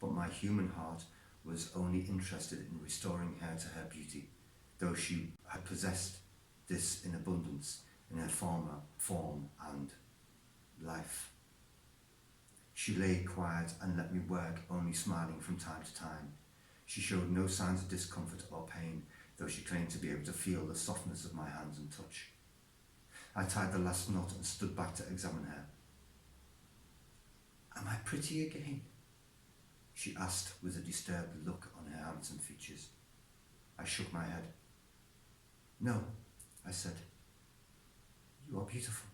but my human heart was only interested in restoring her to her beauty, though she had possessed this in abundance in her former form and life. She lay quiet and let me work, only smiling from time to time. She showed no signs of discomfort or pain, though she claimed to be able to feel the softness of my hands and touch. I tied the last knot and stood back to examine her. "Am I pretty again?" she asked with a disturbed look on her handsome features. I shook my head. "No," I said. "You are beautiful."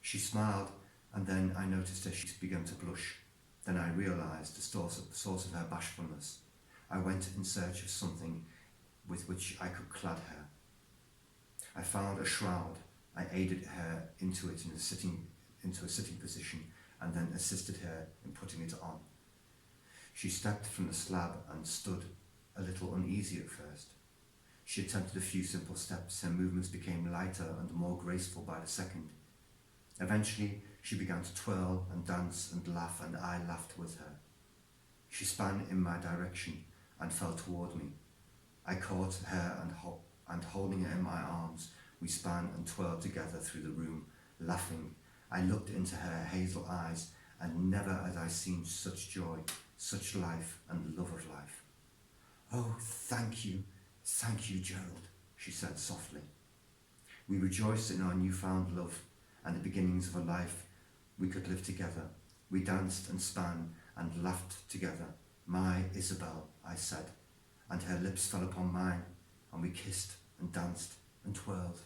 She smiled, and then I noticed her she began to blush. Then I realised the source of her bashfulness. I went in search of something with which I could clad her. I found a shroud. I aided her into a sitting position, and then assisted her in putting it on. She stepped from the slab and stood a little uneasy at first. She attempted a few simple steps. Her movements became lighter and more graceful by the second. Eventually, she began to twirl and dance and laugh, and I laughed with her. She span in my direction and fell toward me. I caught her and holding her in my arms, we span and twirled together through the room, laughing. I looked into her hazel eyes, and never had I seen such joy, such life and love of life. "Oh, thank you, Gerald," she said softly. We rejoiced in our newfound love and the beginnings of a life we could live together. We danced and span and laughed together. "My Isabel," I said, and her lips fell upon mine, and we kissed and danced and twirled.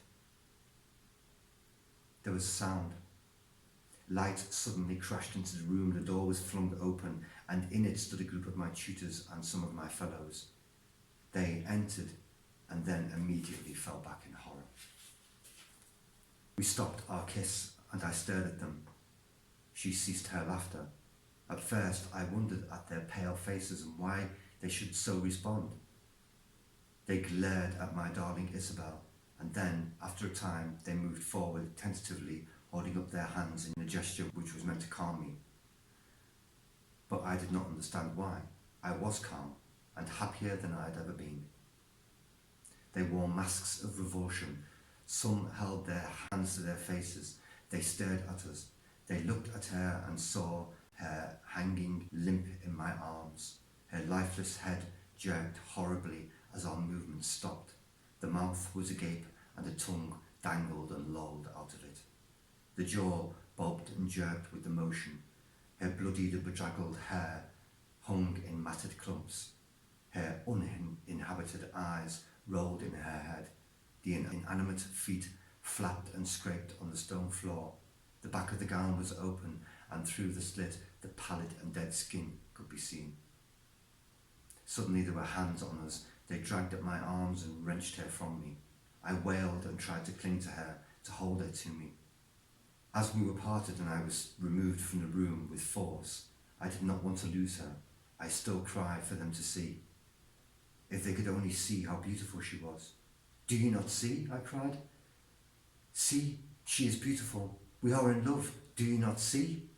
There was a sound. Light suddenly crashed into the room, the door was flung open, and in it stood a group of my tutors and some of my fellows. They entered and then immediately fell back in horror. We stopped our kiss, and I stared at them. She ceased her laughter. At first I wondered at their pale faces and why they should so respond. They glared at my darling Isabel, and then, after a time, they moved forward tentatively, holding up their hands in a gesture which was meant to calm me. But I did not understand why. I was calm, and happier than I had ever been. They wore masks of revulsion. Some held their hands to their faces. They stared at us. They looked at her and saw her hanging limp in my arms. Her lifeless head jerked horribly as our movements stopped. The mouth was agape, and the tongue dangled and lolled out of it. The jaw bobbed and jerked with the motion. Her bloodied and bedraggled hair hung in matted clumps. Her uninhabited eyes rolled in her head. The inanimate feet flapped and scraped on the stone floor. The back of the gown was open, and through the slit the pallid and dead skin could be seen. Suddenly there were hands on us. They dragged at my arms and wrenched her from me. I wailed and tried to cling to her, to hold her to me. As we were parted and I was removed from the room with force, I did not want to lose her. I still cried for them to see. If they could only see how beautiful she was. "Do you not see?" I cried. "See, she is beautiful. We are in love. Do you not see?"